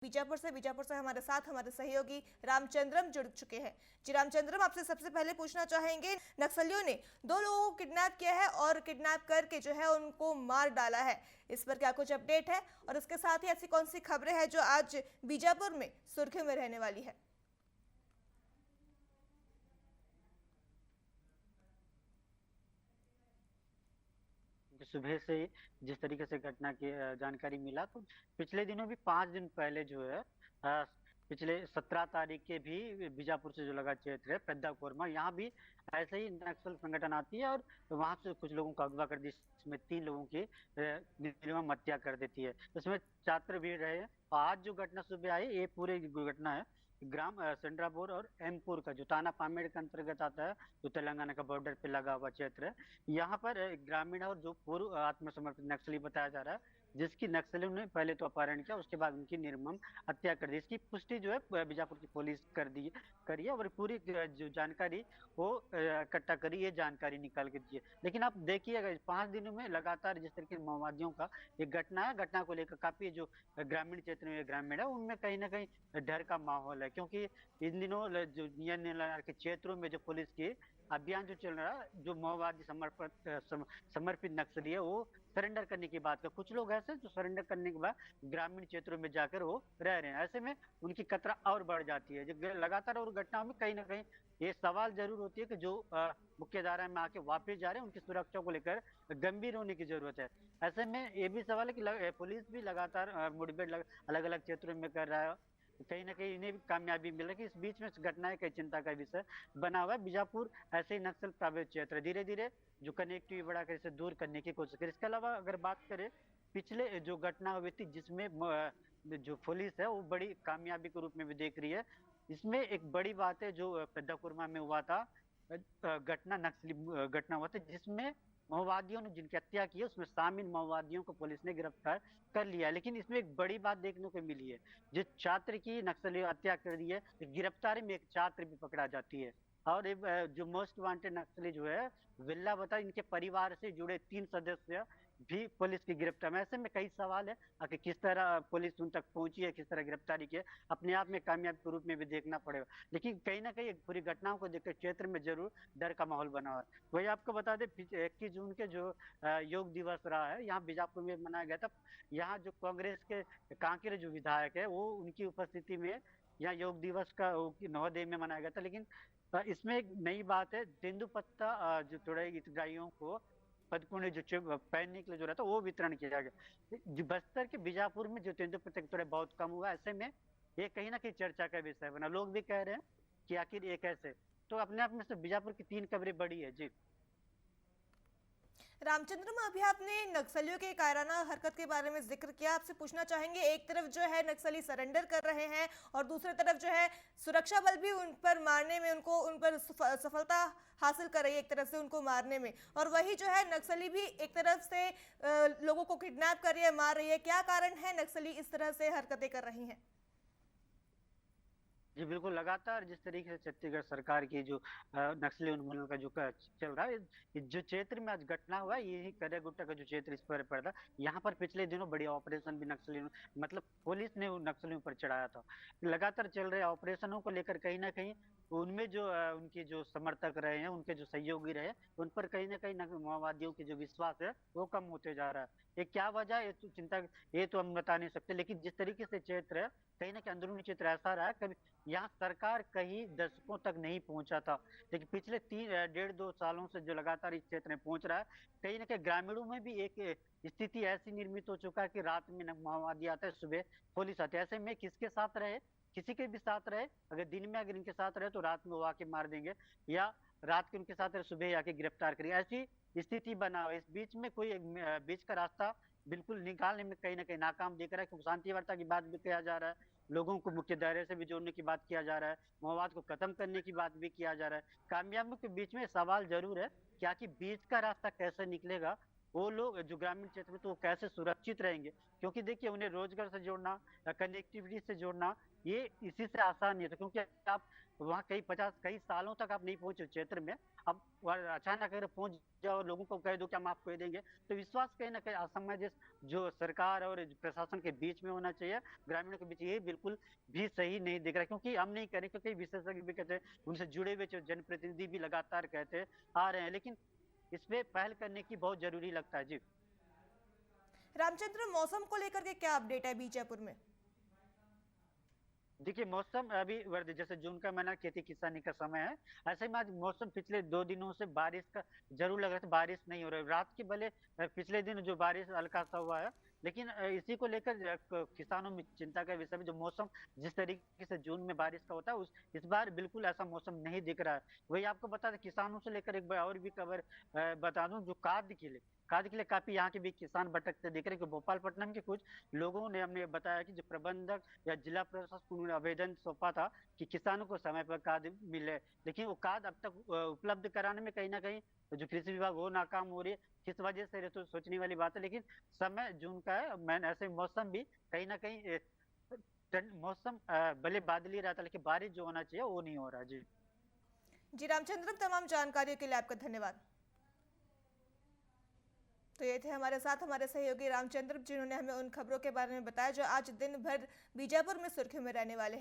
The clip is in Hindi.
बीजापुर से हमारे साथ हमारे सहयोगी रामचंद्रम जुड़ चुके हैं। जी रामचंद्रम, आपसे सबसे पहले पूछना चाहेंगे, नक्सलियों ने दो लोगों को किडनैप किया है और किडनैप करके जो है उनको मार डाला है, इस पर क्या कुछ अपडेट है? और इसके साथ ही ऐसी कौन सी खबरें हैं जो आज बीजापुर में सुर्खियों में रहने वाली है? सुबह से ही जिस तरीके से घटना की जानकारी मिला, तो पिछले दिनों भी 5 दिन पहले जो है पिछले 17 तारीख के भी बीजापुर से जो लगा क्षेत्र है पेद्दा कोरमा, यहाँ भी ऐसे ही नक्सल संगठन आती है और वहां से कुछ लोगों को अगवा कर दी, जिसमें 3 लोगों की निर्मम हत्या कर देती है। उसमें छात्र भी रहे हैं। आज जो घटना सुबह आई, ये पूरी घटना है ग्राम सेंड्रापुर और एमपुर का, जो ताना पामेड़ के अंतर्गत आता है, जो तेलंगाना का बॉर्डर पे लगा हुआ क्षेत्र है। यहाँ पर ग्रामीण और जो पूर्व आत्मसमर्पित नक्सली बताया जा रहा है, जिसकी नक्सलियों ने पहले तो अपहरण किया, उसके बाद उनकी निर्मम हत्या कर दी। इसकी पुष्टि जो है बीजापुर की पुलिस करी है और पूरी जो जानकारी वो इकट्ठा करी, ये जानकारी निकाल के दी है। लेकिन आप देखिएगा, इस 5 दिनों में लगातार जिस तरीके से माओवादियों का एक घटना है, घटना को लेकर काफी जो ग्रामीण क्षेत्र में ग्रामीण है, उनमें कहीं ना कहीं डर का माहौल है, क्योंकि इन दिनों जो नियंत्रण के क्षेत्रों में जो पुलिस की अभियान जो चल रहा है, जो माओवादी समर्पित नक्सली है, वो सरेंडर करने की बात कर, कुछ लोग ऐसे जो सरेंडर करने के बाद ग्रामीण क्षेत्रों में जाकर वो रह रहे हैं। ऐसे में उनकी खतरा और बढ़ जाती है। जो लगातार और घटनाओं में कहीं ना कहीं ये सवाल जरूर होती है कि जो मुख्य धारा में आके वापस जा रहे हैं, उनकी सुरक्षा को लेकर गंभीर होने की जरूरत है। ऐसे में ये भी सवाल है कि पुलिस भी लगातार मुठभेड़ अलग अलग क्षेत्रों में कर रहा है, कहीं ना कहीं इन्हें भी कामयाबी मिल रही है। कि इस बीच में घटनाएं कई चिंता का विषय बना हुआ है। बीजापुर ऐसे ही नक्सल प्रभावित क्षेत्र धीरे धीरे जो कनेक्टिविटी बढ़ाकर इसे दूर करने की कोशिश करे। इसके अलावा अगर बात करें पिछले जो घटना हुई थी, जिसमें जो पुलिस है वो बड़ी कामयाबी के रूप में भी देख रही है। इसमें एक बड़ी बात है जो पेद्दाकुरमा में हुआ था, घटना नक्सली घटना हुआ था, जिसमें माओवादियों ने जिनकी हत्या की है, उसमें शामिल माओवादियों को पुलिस ने गिरफ्तार कर लिया है। लेकिन इसमें एक बड़ी बात देखने को मिली है, जिस छात्र की नक्सली हत्या कर दी है, गिरफ्तारी में एक छात्र भी पकड़ा जाती है। और जो मोस्ट वांटेड नक्सली जो है विल्ला बता, इनके परिवार से जुड़े 3 सदस्य भी पुलिस की गिरफ्तार में। ऐसे में कई सवाल है कि किस तरह पुलिस उन तक पहुंची है, किस तरह गिरफ्तारी की है, अपने आप में कामयाबी के रूप में भी देखना पड़ेगा। लेकिन कहीं ना कहीं पूरी घटनाओं को देखकर क्षेत्र में जरूर डर का माहौल बना हुआ है। वही आपको बता दें, 21 जून के जो योग दिवस रहा है, यहाँ बीजापुर में मनाया गया था। यहाँ जो कांग्रेस के कांकेर जो विधायक है, वो उनकी उपस्थिति में यहाँ योग दिवस का नवोदय में मनाया गया था। लेकिन इसमें एक नई बात है, तेंदुपत्ता जो थोड़े हितग्राहियों को पदपुण्य जो पहनने के लिए जो रहता है वो वितरण किया गया। बस्तर के बीजापुर में जो तेंदुपत्ता थोड़े बहुत कम हुआ, ऐसे में ये कहीं ना कहीं चर्चा का विषय बना। लोग भी कह रहे हैं कि आखिर ये कैसे। तो अपने आप में से बीजापुर की 3 खबरें बड़ी है जी। रामचंद्र में अभी आपने नक्सलियों के कायराना हरकत के बारे में जिक्र किया, आपसे पूछना चाहेंगे, एक तरफ जो है नक्सली सरेंडर कर रहे हैं और दूसरी तरफ जो है सुरक्षा बल भी उन पर मारने में उन पर सफलता हासिल कर रही है, एक तरफ से उनको मारने में, और वही जो है नक्सली भी एक तरफ से लोगों को किडनैप कर रही है, मार रही है। क्या कारण है नक्सली इस तरह से हरकतें कर रही हैं? जी बिल्कुल, लगातार जिस तरीके से छत्तीसगढ़ सरकार की जो नक्सली उन्मूलन का जो चल रहा है, जो क्षेत्र में आज घटना हुआ है, यही करेगुट्टा का जो क्षेत्र इस पर पड़ता है, यहाँ पर पिछले दिनों बड़ी ऑपरेशन भी नक्सली मतलब पुलिस ने उन नक्सलियों पर चढ़ाया था। लगातार चल रहे ऑपरेशनों को लेकर कहीं ना कहीं उनमें जो उनके जो समर्थक रहे हैं, उनके जो सहयोगी रहे, उन पर कहीं ना कहीं माओवादियों की जो विश्वास है वो कम होते जा रहा है। ये क्या वजह है, ये तो चिंता, ये तो हम बता नहीं सकते। लेकिन जिस तरीके से क्षेत्र है, कहीं ना कहीं अंदरूनी क्षेत्र ऐसा रहा है, कभी यहाँ सरकार कहीं दशकों तक नहीं पहुंचा था, लेकिन पिछले 1.5-2 सालों से जो लगातार इस क्षेत्र में पहुंच रहा है, कहीं ना कहीं ग्रामीणों में भी एक स्थिति ऐसी निर्मित हो चुका है कि रात में माओवादी आता है, सुबह पुलिस आती है। ऐसे में किसके साथ रहे, किसी के भी साथ रहे, अगर दिन में अगर इनके साथ रहे तो रात में वो आके मार देंगे, या रात के उनके साथ रहे सुबह आके गिरफ्तार करेंगे। ऐसी स्थिति बना हुआ है। इस बीच में कोई बीच का रास्ता बिल्कुल निकालने में कहीं ना कहीं नाकाम दिख रहा है, क्योंकि शांति वार्ता की बात भी किया जा रहा है, लोगों को मुख्य दायरे से भी जोड़ने की बात किया जा रहा है, माओवाद को खत्म करने की बात भी किया जा रहा है। कामयाबी के बीच में सवाल जरूर है कि आखिर बीच का रास्ता कैसे निकलेगा, वो लोग जो ग्रामीण क्षेत्र में तो वो कैसे सुरक्षित रहेंगे? क्योंकि देखिए उन्हें रोजगार से जोड़ना या कनेक्टिविटी से जोड़ना ये इसी से आसान नहीं है, तो क्योंकि आप वहाँ कई सालों तक आप नहीं पहुंचे उस क्षेत्र में, अब अचानक अगर पहुंच जाओ, लोगों को कह दो कि हम आपको दे देंगे, तो विश्वास कहीं ना कहीं असमंजस जो सरकार और प्रशासन के बीच में होना चाहिए, ग्रामीणों के बीच, ये बिल्कुल भी सही नहीं दिख रहा, क्योंकि हम नहीं करें, क्योंकि विशेषज्ञ भी कहते हैं, उनसे जुड़े हुए जो जनप्रतिनिधि भी लगातार कहते आ रहे हैं, लेकिन इस पे पहल करने की बहुत जरूरी लगता है। जी रामचंद्र, मौसम को लेकर के क्या अपडेट है बीजापुर में? देखिए मौसम अभी जैसे जून का महीना खेती किसानी का समय है, ऐसे में आज मौसम पिछले 2 दिनों से बारिश का जरूर लग रहा था, बारिश नहीं हो रहा है। रात के भले पिछले दिन जो बारिश हल्का सा हुआ है, लेकिन इसी को लेकर किसानों में चिंता का विषय है। जो मौसम जिस तरीके से जून में बारिश का होता है, उस इस बार बिल्कुल ऐसा मौसम नहीं दिख रहा है। वही आपको बता दें, किसानों से लेकर एक बार और भी खबर बता दूं, जो खाद के लिए काफी यहाँ के भी किसान भटकते दिख रहे हैं, कि भोपालपट्टनम के कुछ लोगों ने हमने बताया कि जो प्रबंधक या जिला प्रशासन को उन्होंने आवेदन सौंपा था कि किसानों को समय पर खाद मिले, लेकिन वो खाद अब तक उपलब्ध कराने में कहीं ना कहीं जो कृषि विभाग वो नाकाम हो रही है। किस वजह से, ये तो सोचने वाली बात है, लेकिन समय जून का है, मैंने ऐसे मौसम भी कहीं ना कहीं मौसम भले बादली रहता, लेकिन बारिश जो होना चाहिए वो नहीं हो रहा। जी जी रामचंद्र, तमाम जानकारियों के लिए आपका धन्यवाद। तो ये थे हमारे साथ हमारे सहयोगी रामचंद्र, जिन्होंने हमें उन खबरों के बारे में बताया जो आज दिन भर बीजापुर में सुर्खियों में रहने वाले हैं।